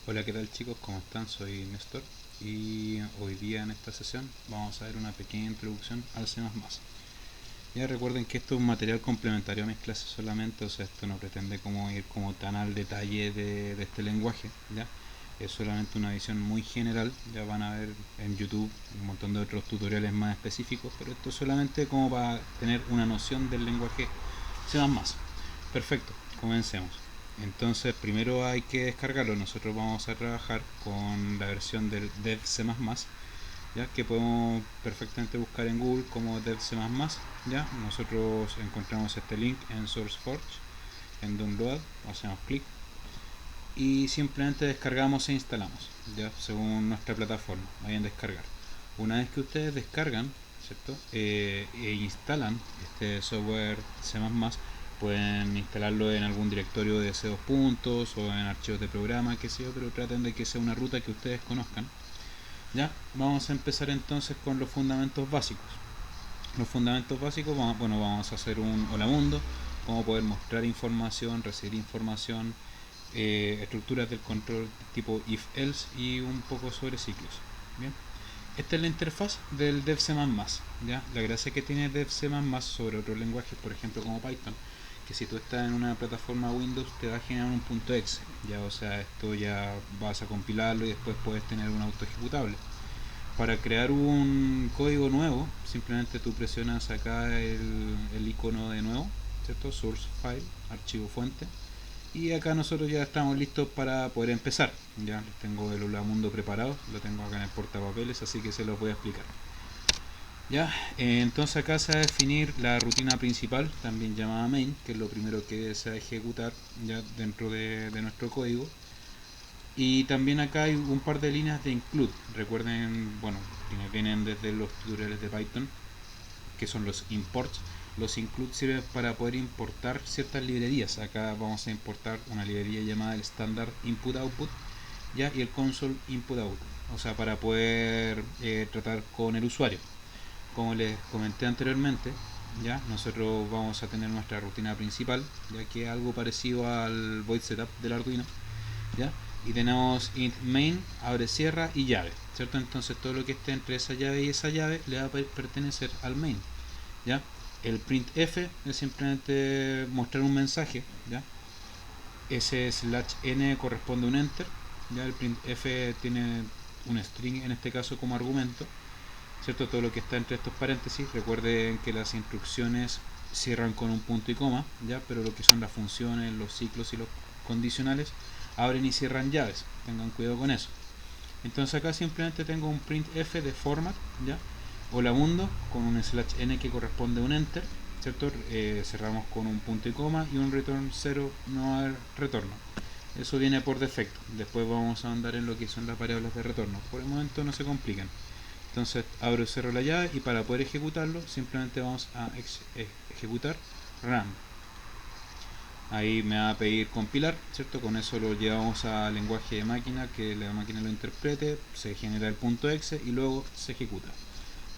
Hola, ¿qué tal chicos? ¿Cómo están? Soy Néstor y hoy día en esta sesión vamos a ver una pequeña introducción al C++. Ya recuerden que esto es un material complementario a mis clases solamente, o sea, esto no pretende como ir como tan al detalle de este lenguaje, ¿ya? Es solamente una visión muy general, ya van a ver en YouTube un montón de otros tutoriales más específicos, pero esto es solamente como para tener una noción del lenguaje C++. Perfecto, comencemos. Entonces primero hay que descargarlo. Nosotros vamos a trabajar con la versión del dev C++, ya que podemos perfectamente buscar en Google como dev C++. Ya nosotros encontramos este link en SourceForge, en download, hacemos clic y simplemente descargamos e instalamos, ya según nuestra plataforma. Vayan a descargar. Una vez que ustedes descargan, ¿cierto? E instalan este software C++, pueden instalarlo en algún directorio de C2 puntos o en archivos de programa, qué sé yo, pero traten de que sea una ruta que ustedes conozcan. Ya, vamos a empezar entonces con los fundamentos básicos. Los fundamentos básicos, vamos a hacer un hola mundo, cómo poder mostrar información, recibir información, estructuras del control tipo if-else y un poco sobre ciclos. Bien, esta es la interfaz del dev C++. ¿Ya? La gracia que tiene dev C++ sobre otros lenguajes, por ejemplo como Python, que si tú estás en una plataforma Windows te va a generar un punto .exe, ya, o sea, esto ya vas a compilarlo y después puedes tener un auto ejecutable. Para crear un código nuevo, simplemente tú presionas acá el icono de nuevo, ¿cierto? Source file, archivo fuente, y acá nosotros ya estamos listos para poder empezar. Ya les tengo el Hola Mundo preparado, lo tengo acá en el portapapeles, así que se los voy a explicar. Ya, entonces acá se va a definir la rutina principal, también llamada main, que es lo primero que se va a ejecutar ya dentro de nuestro código. Y también acá hay un par de líneas de include. Recuerden, bueno, quienes vienen desde los tutoriales de Python, que son los imports. Los include sirven para poder importar ciertas librerías. Acá vamos a importar una librería llamada el standard input output, ya, y el console input output, o sea, para poder tratar con el usuario. Como les comenté anteriormente, ya nosotros vamos a tener nuestra rutina principal, ya que es algo parecido al void setup del Arduino, ¿ya? Y tenemos int main, abre, cierra y llave, ¿cierto? Entonces todo lo que esté entre esa llave y esa llave le va a pertenecer al main, ¿ya? El printf es simplemente mostrar un mensaje, ¿ya? Ese slash n corresponde a un enter, ¿ya? El printf tiene un string en este caso como argumento, ¿cierto? Todo lo que está entre estos paréntesis. Recuerden que las instrucciones cierran con un punto y coma, ¿ya? Pero lo que son las funciones, los ciclos y los condicionales abren y cierran llaves. Tengan cuidado con eso. Entonces acá simplemente tengo un printf de format, ¿ya? Hola mundo con un slash n que corresponde a un enter, ¿cierto? Cerramos con un punto y coma y un return 0, no va a haber retorno. Eso viene por defecto. Después vamos a andar en lo que son las variables de retorno. Por el momento no se complican. Entonces abro y cierro la llave y para poder ejecutarlo simplemente vamos a ejecutar run. Ahí me va a pedir compilar, ¿cierto? Con eso lo llevamos al lenguaje de máquina, que la máquina lo interprete, se genera el punto .exe y luego se ejecuta.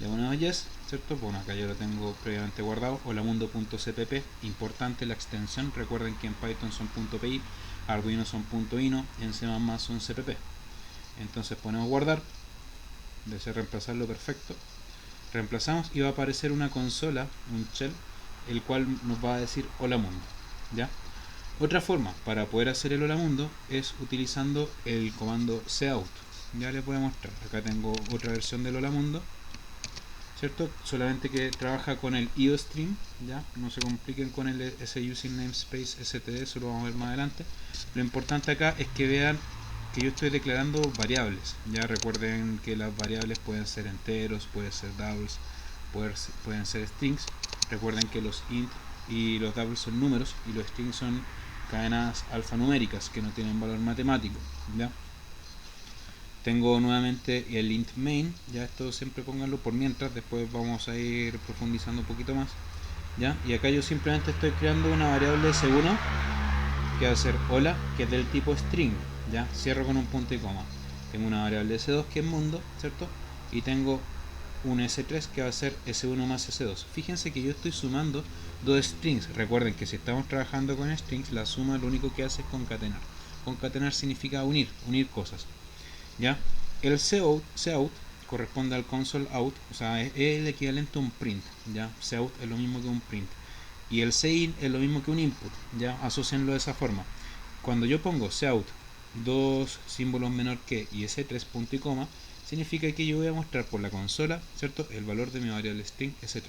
Le ponemos yes, ¿cierto? Bueno, acá yo lo tengo previamente guardado. Holamundo.cpp, importante la extensión, recuerden que en Python son .py, Arduino son .ino, en C++ son cpp. Entonces ponemos guardar, deseo reemplazarlo, perfecto. Reemplazamos y va a aparecer una consola, un shell, el cual nos va a decir hola mundo, ¿ya? Otra forma para poder hacer el hola mundo es utilizando el comando cout. Ya les voy a mostrar. Acá tengo otra versión del hola mundo, ¿cierto? Solamente que trabaja con el iostream, ya, no se compliquen con ese using namespace std, eso lo vamos a ver más adelante. Lo importante acá es que vean que yo estoy declarando variables. Ya recuerden que las variables pueden ser enteros, pueden ser doubles, pueden ser strings. Recuerden que los int y los doubles son números y los strings son cadenas alfanuméricas que no tienen valor matemático, ¿ya? Tengo nuevamente el int main, ya esto siempre pónganlo por mientras, después vamos a ir profundizando un poquito más, ¿ya? Y acá yo simplemente estoy creando una variable S1 que va a ser hola, que es del tipo string, ya, cierro con un punto y coma. Tengo una variable S2 que es mundo, ¿cierto? Y tengo un S3 que va a ser S1 más S2. Fíjense que yo estoy sumando dos strings. Recuerden que si estamos trabajando con strings, la suma lo único que hace es concatenar. concatenar significa unir cosas, ¿ya? El cout corresponde al console out, o sea, es el equivalente a un print, ¿ya? Cout es lo mismo que un print. Y el cin es lo mismo que un input, ¿ya? Asocienlo de esa forma. Cuando yo pongo cout, dos símbolos menor que y ese 3 punto y coma, significa que yo voy a mostrar por la consola, ¿cierto?, el valor de mi variable string S3.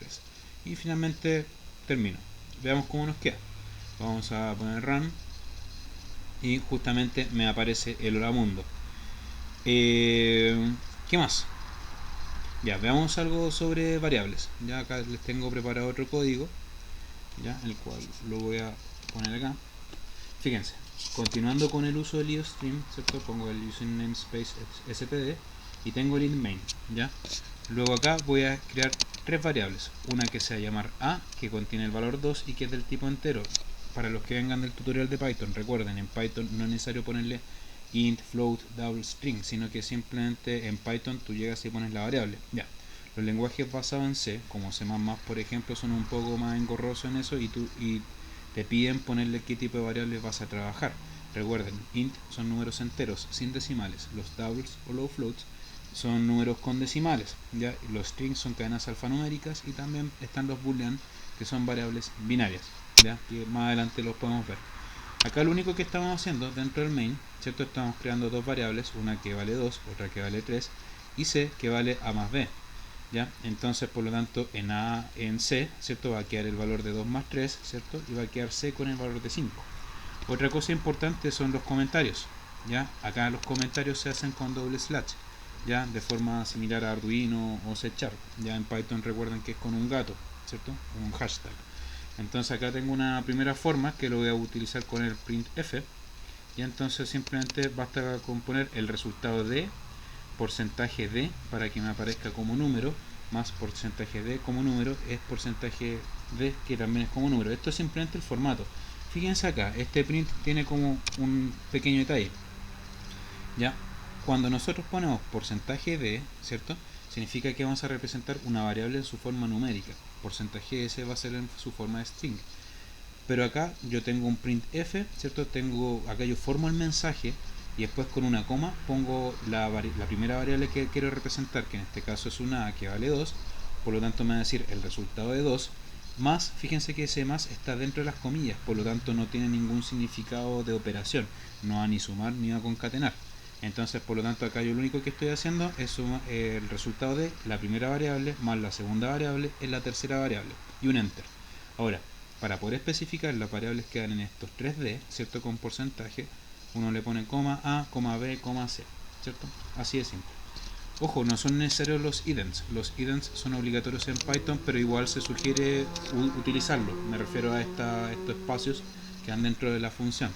Y finalmente termino. Veamos cómo nos queda. Vamos a poner run y justamente me aparece el hola mundo. ¿Qué más? Ya, veamos algo sobre variables. Ya acá les tengo preparado otro código, ya, el cual lo voy a poner acá. Fíjense, continuando con el uso del IOStream, ¿cierto? Pongo el using namespace std y tengo el in main, ¿ya? Luego acá voy a crear tres variables, una que se va a llamar a, que contiene el valor 2 y que es del tipo entero. Para los que vengan del tutorial de Python, recuerden, en Python no es necesario ponerle int, float, double, string, sino que simplemente en Python tú llegas y pones la variable. Ya. Los lenguajes basados en C, como C++, por ejemplo, son un poco más engorrosos en eso y te piden ponerle qué tipo de variables vas a trabajar. Recuerden, int son números enteros sin decimales, los doubles o low floats son números con decimales, ¿ya? Los strings son cadenas alfanuméricas y también están los boolean, que son variables binarias, ¿ya? Que más adelante los podemos ver. Acá lo único que estamos haciendo dentro del main, ¿cierto? Estamos creando dos variables, una que vale 2, otra que vale 3 y C que vale A más B, ¿ya? Entonces, por lo tanto, en C, ¿cierto?, va a quedar el valor de 2 más 3, ¿cierto? Y va a quedar C con el valor de 5. Otra cosa importante son los comentarios, ¿ya? Acá los comentarios se hacen con doble slash, ¿ya? De forma similar a Arduino o C#. Ya en Python recuerden que es con un gato, ¿cierto? Un hashtag. Entonces acá tengo una primera forma que lo voy a utilizar con el printf, y entonces simplemente basta con poner el resultado de porcentaje de para que me aparezca como número, más porcentaje de como número es porcentaje de que también es como número. Esto es simplemente el formato. Fíjense acá, este print tiene como un pequeño detalle, ¿ya? Cuando nosotros ponemos porcentaje de, ¿cierto?, significa que vamos a representar una variable en su forma numérica. Porcentaje ese va a ser en su forma de string. Pero acá yo tengo un printf, ¿cierto? Acá yo formo el mensaje y después con una coma pongo la primera variable que quiero representar, que en este caso es una a que vale 2, por lo tanto me va a decir el resultado de 2, más, fíjense que ese más está dentro de las comillas, por lo tanto no tiene ningún significado de operación, no va a ni sumar ni a concatenar. Entonces, por lo tanto, acá yo lo único que estoy haciendo es sumar el resultado de la primera variable más la segunda variable en la tercera variable y un enter. Ahora, para poder especificar las variables que dan en estos 3D, ¿cierto?, con porcentaje, uno le pone coma A, coma B, coma C, ¿cierto? Así de simple. Ojo, no son necesarios los idents. Los idents son obligatorios en Python, pero igual se sugiere utilizarlo. Me refiero a estos espacios que dan dentro de la función.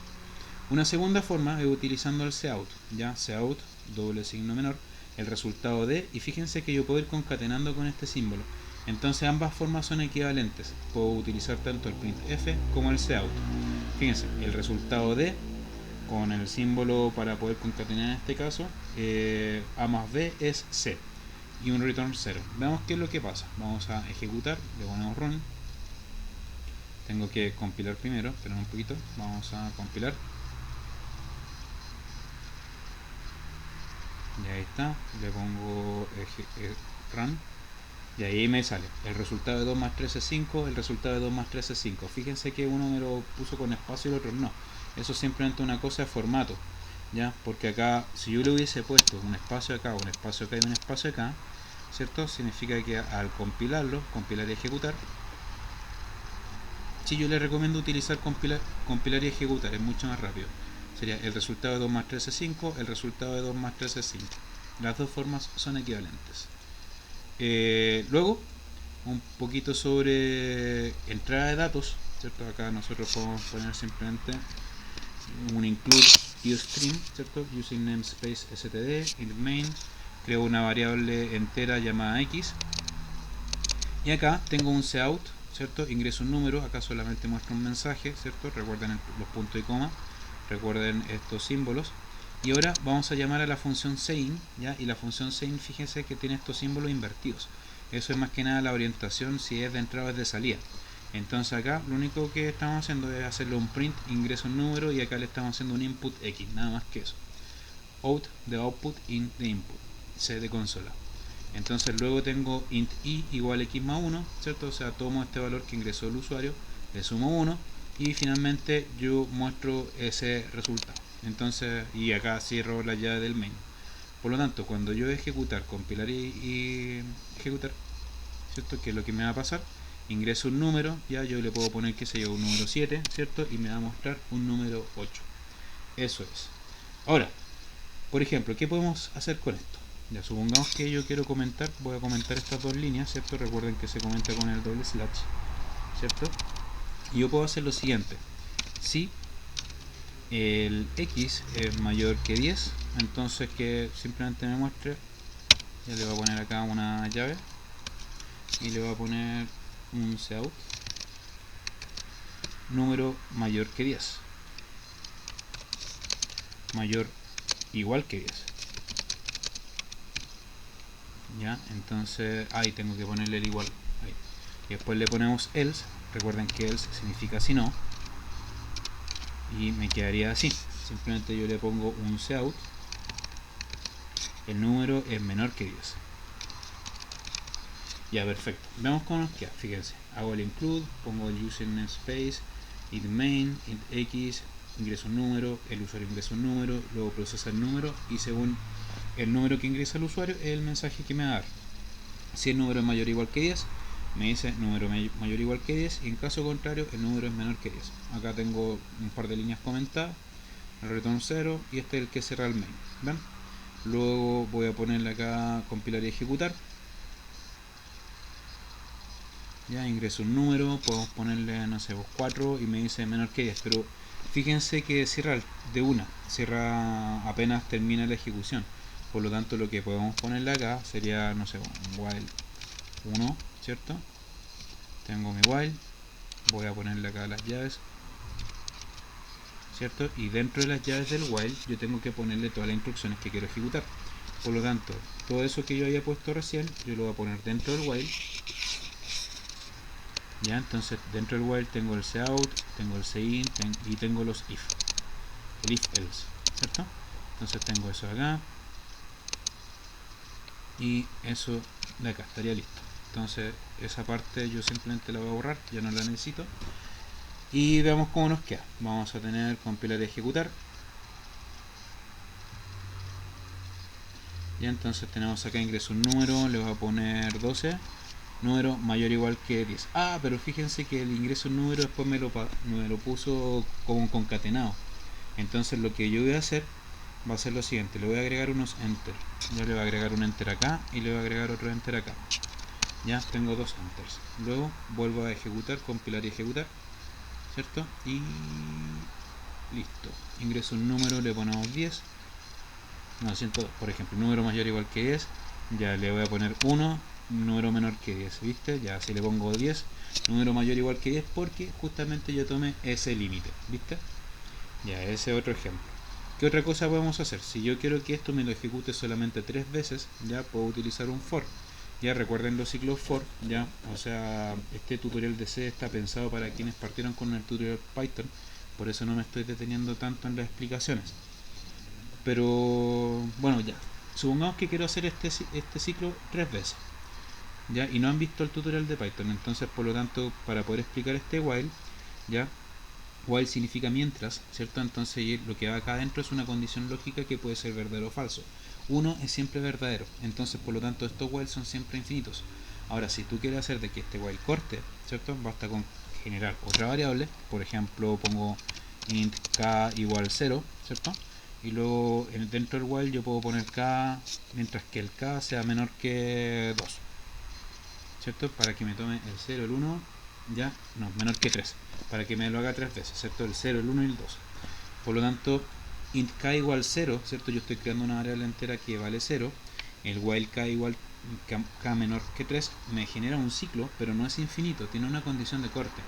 Una segunda forma es utilizando el cout, ya cout, doble signo menor, el resultado de, y fíjense que yo puedo ir concatenando con este símbolo. Entonces ambas formas son equivalentes. Puedo utilizar tanto el printf como el cout. Fíjense, el resultado de, con el símbolo para poder concatenar en este caso, A más B es C, y un return 0. Veamos qué es lo que pasa. Vamos a ejecutar, le ponemos run. Tengo que compilar primero, esperen un poquito, vamos a compilar. Y ahí está, le pongo run y ahí me sale el resultado de 2 más 3 es 5, el resultado de 2 más 3 es 5. Fíjense que uno me lo puso con espacio y el otro no. Eso es simplemente una cosa de formato, ¿ya? Porque acá, si yo le hubiese puesto un espacio acá, un espacio acá y un espacio acá, ¿cierto? Significa que al compilarlo, compilar y ejecutar, si yo le recomiendo utilizar compilar y ejecutar, es mucho más rápido. Sería el resultado de 2 más 3 es 5, el resultado de 2 más 3 es 5. Las dos formas son equivalentes. Luego, un poquito sobre entrada de datos, ¿cierto? Acá nosotros podemos poner simplemente un include usestream, ¿cierto? Using namespace std, in main, creo una variable entera llamada x, y acá tengo un cout, ¿cierto? Ingreso un número, acá solamente muestra un mensaje, ¿cierto? Recuerden los puntos y coma, recuerden estos símbolos. Y ahora vamos a llamar a la función sein, ¿ya? Y la función sein, fíjense que tiene estos símbolos invertidos. Eso es más que nada la orientación, si es de entrada o es de salida. Entonces acá lo único que estamos haciendo es hacerle un print, ingreso un número, y acá le estamos haciendo un input X, nada más que eso. Out the output, in the input, C de consola. Entonces luego tengo int i igual x más 1, ¿cierto? O sea, tomo este valor que ingresó el usuario, le sumo 1 y finalmente yo muestro ese resultado. Entonces, y acá cierro la llave del main. Por lo tanto, cuando yo ejecutar, compilar y ejecutar, ¿cierto? Que es lo que me va a pasar, ingreso un número, ya yo le puedo poner que se un número 7, ¿cierto? Y me va a mostrar un número 8. Eso es. Ahora, por ejemplo, ¿qué podemos hacer con esto? Ya, supongamos que yo quiero comentar, voy a comentar estas dos líneas, ¿cierto? Recuerden que se comenta con el doble slash, ¿cierto? Y yo puedo hacer lo siguiente: si el x es mayor que 10, entonces que simplemente me muestre, ya le voy a poner acá una llave y le voy a poner un cout número mayor que 10, mayor igual que 10. Ya, entonces ahí tengo que ponerle el igual ahí. Y después le ponemos else, recuerden que else significa si no, y me quedaría así. Simplemente yo le pongo un cout, el número es menor que 10. Ya, perfecto. Veamos cómo nos queda. Fíjense, hago el include, pongo el user namespace, int main, int x, ingreso un número, el usuario ingresa un número, luego procesa el número y según el número que ingresa el usuario es el mensaje que me va a dar. Si el número es mayor o igual que 10, me dice número mayor o igual que 10, y en caso contrario el número es menor que 10. Acá tengo un par de líneas comentadas, el return 0 y este es el que cierra el main. ¿Ven? Luego voy a ponerle acá compilar y ejecutar. Ya ingreso un número, podemos ponerle, no sé, 4 y me dice menor que 10, pero fíjense que cierra de una, cierra apenas termina la ejecución. Por lo tanto, lo que podemos ponerle acá sería, no sé, un while 1, ¿cierto? Tengo mi while, voy a ponerle acá las llaves, ¿cierto? Y dentro de las llaves del while yo tengo que ponerle todas las instrucciones que quiero ejecutar. Por lo tanto, todo eso que yo había puesto recién, yo lo voy a poner dentro del while. Ya, entonces dentro del while tengo el cout, tengo el coin y tengo los if, el if else, ¿cierto? Entonces tengo eso acá y eso de acá, estaría listo. Entonces esa parte yo simplemente la voy a borrar, ya no la necesito. Y veamos cómo nos queda. Vamos a tener compilar y ejecutar. Y entonces tenemos acá ingreso un número, le voy a poner 12, número mayor o igual que 10. Ah, pero fíjense que el ingreso un número después me lo puso como concatenado. Entonces lo que yo voy a hacer va a ser lo siguiente: le voy a agregar unos enter. Ya le voy a agregar un enter acá y le voy a agregar otro enter acá. Ya tengo dos enters. Luego vuelvo a ejecutar, compilar y ejecutar, ¿cierto? Y listo. Ingreso un número, le ponemos 10. No, 102, por ejemplo, número mayor o igual que 10, ya le voy a poner 1, número menor que 10, ¿viste? Ya si le pongo 10, número mayor o igual que 10, porque justamente yo tomé ese límite, ¿viste? Ya, ese es otro ejemplo. ¿Qué otra cosa podemos hacer? Si yo quiero que esto me lo ejecute solamente 3 veces, ya puedo utilizar un for. Ya recuerden los ciclos for, ya, o sea, este tutorial de C está pensado para quienes partieron con el tutorial Python, por eso no me estoy deteniendo tanto en las explicaciones. Pero bueno, ya, supongamos que quiero hacer este ciclo 3 veces, ya, y no han visto el tutorial de Python. Entonces, por lo tanto, para poder explicar este while, ya, while significa mientras, ¿cierto? Entonces lo que va acá adentro es una condición lógica que puede ser verdadero o falso. Uno es siempre verdadero, entonces por lo tanto estos while son siempre infinitos. Ahora, si tú quieres hacer de que este while corte, ¿cierto? Basta con generar otra variable, por ejemplo pongo int k igual 0, ¿cierto? Y luego dentro del while yo puedo poner k mientras que el k sea menor que 2, ¿cierto? Para que me tome el 0, el 1, ya, no, menor que 3, para que me lo haga 3 veces, ¿cierto? El 0, el 1 y el 2. Por lo tanto, int k igual 0, ¿cierto? Yo estoy creando una variable entera que vale 0, el while k igual k menor que 3 me genera un ciclo, pero no es infinito, tiene una condición de corte.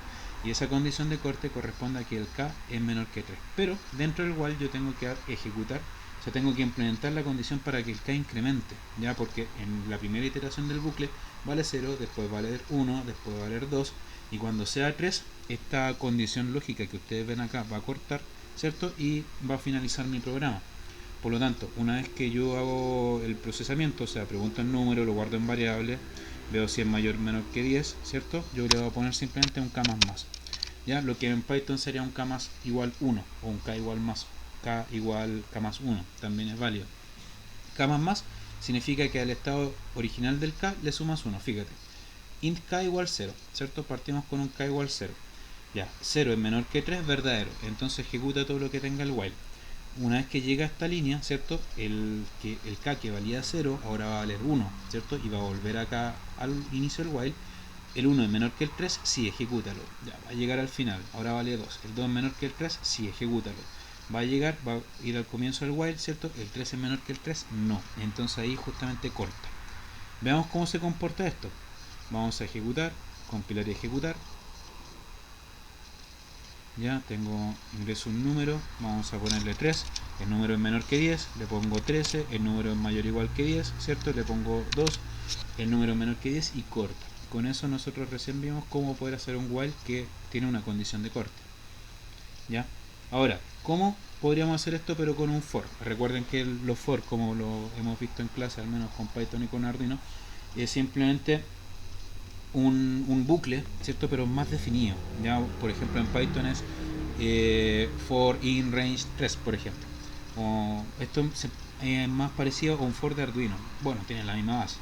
Y esa condición de corte corresponde a que el k es menor que 3. Pero dentro del while yo tengo que ejecutar, o sea, tengo que implementar la condición para que el k incremente, ya, porque en la primera iteración del bucle vale 0, después va a valer 1, después va a valer 2, y cuando sea 3, esta condición lógica que ustedes ven acá va a cortar, ¿cierto? Y va a finalizar mi programa. Por lo tanto, una vez que yo hago el procesamiento, o sea, pregunto el número, lo guardo en variable, veo si es mayor o menor que 10, ¿cierto? Yo le voy a poner simplemente un k más. ¿Ya? Lo que en Python sería un k más igual 1 o un k igual más k igual k más 1, también es válido. K más significa que al estado original del k le sumas 1, fíjate. Int k igual 0, ¿cierto? Partimos con un k igual 0. Ya, 0 es menor que 3, verdadero. Entonces ejecuta todo lo que tenga el while. Una vez que llega a esta línea, ¿cierto? El k que valía 0 ahora va a valer 1, ¿cierto? Y va a volver acá al inicio del while. El 1 es menor que el 3, sí, ejecútalo. Ya, va a llegar al final, ahora vale 2. El 2 es menor que el 3, sí, ejecútalo. Va a llegar, va a ir al comienzo del while, ¿cierto? El 3 es menor que el 3, no. Entonces ahí justamente corta. Veamos cómo se comporta esto. Vamos a ejecutar, compilar y ejecutar. Ya tengo, ingreso un número, vamos a ponerle 3, el número es menor que 10, le pongo 13, el número es mayor o igual que 10, ¿cierto? Le pongo 2, el número es menor que 10 y corta. Con eso nosotros recién vimos cómo poder hacer un while que tiene una condición de corte. ¿Ya? Ahora, ¿cómo podríamos hacer esto pero con un for? Recuerden que los for, como lo hemos visto en clase, al menos con Python y con Arduino, es simplemente un bucle, ¿cierto? Pero más definido. Ya, por ejemplo, en Python es for in range 3, por ejemplo. O esto es más parecido a un for de Arduino. Bueno, tiene la misma base,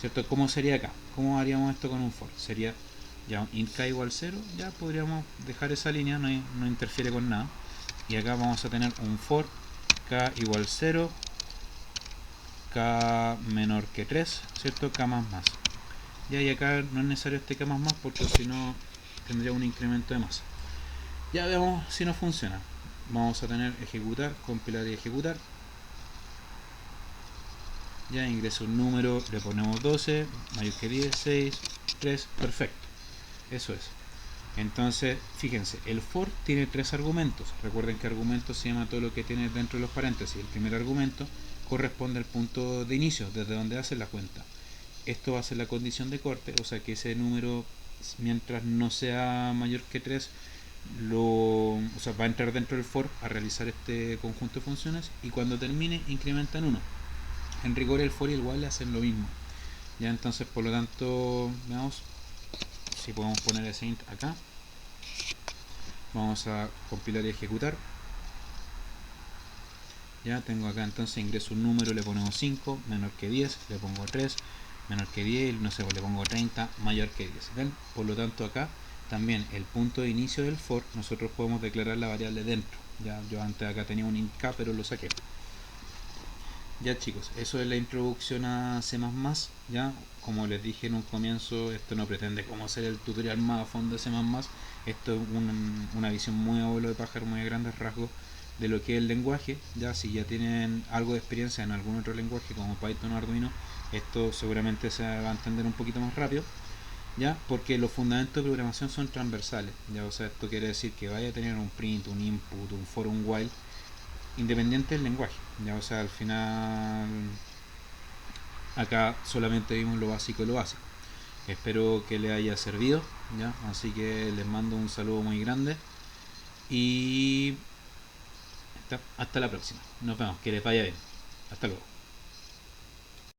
¿cierto? ¿Cómo sería acá? ¿Cómo haríamos esto con un for? Sería ya un int k igual 0, ya podríamos dejar esa línea, no interfiere con nada. Y acá vamos a tener un for k igual 0, k menor que 3, ¿cierto? K más. Ya, y acá no es necesario este k más porque si no tendría un incremento de masa. Ya veamos si no funciona. Vamos a tener ejecutar, compilar y ejecutar. Ya ingreso un número, le ponemos 12, mayor que 10, 6, 3, perfecto. Eso es. Entonces, fíjense, el for tiene 3 argumentos. Recuerden que argumentos se llama todo lo que tiene dentro de los paréntesis. El primer argumento corresponde al punto de inicio, desde donde hace la cuenta. Esto va a ser la condición de corte, o sea que ese número, mientras no sea mayor que 3, va a entrar dentro del for a realizar este conjunto de funciones, y cuando termine incrementa en 1. En rigor el for y el while hacen lo mismo. Ya, entonces por lo tanto, veamos si podemos poner ese int acá. Vamos a compilar y ejecutar. Ya tengo acá, entonces ingreso un número, le ponemos 5, menor que 10, le pongo 3, menor que 10, no sé, le pongo 30, mayor que 10. ¿Ven? Por lo tanto acá también el punto de inicio del for, nosotros podemos declarar la variable dentro. Ya, yo antes acá tenía un int k, pero lo saqué. Ya chicos, eso es la introducción a C++. Ya, como les dije en un comienzo, esto no pretende como ser el tutorial más a fondo de C++. Esto es una visión muy a vuelo de pájaro, muy a grandes rasgos de lo que es el lenguaje. Ya, si ya tienen algo de experiencia en algún otro lenguaje como Python o Arduino, esto seguramente se va a entender un poquito más rápido. Ya, porque los fundamentos de programación son transversales. Ya, o sea, esto quiere decir que vaya a tener un print, un input, un for, un while, independiente del lenguaje. Ya, o sea, al final acá solamente vimos lo básico de lo básico. Espero que les haya servido, ¿ya? Así que les mando un saludo muy grande y hasta la próxima. Nos vemos, que les vaya bien. Hasta luego.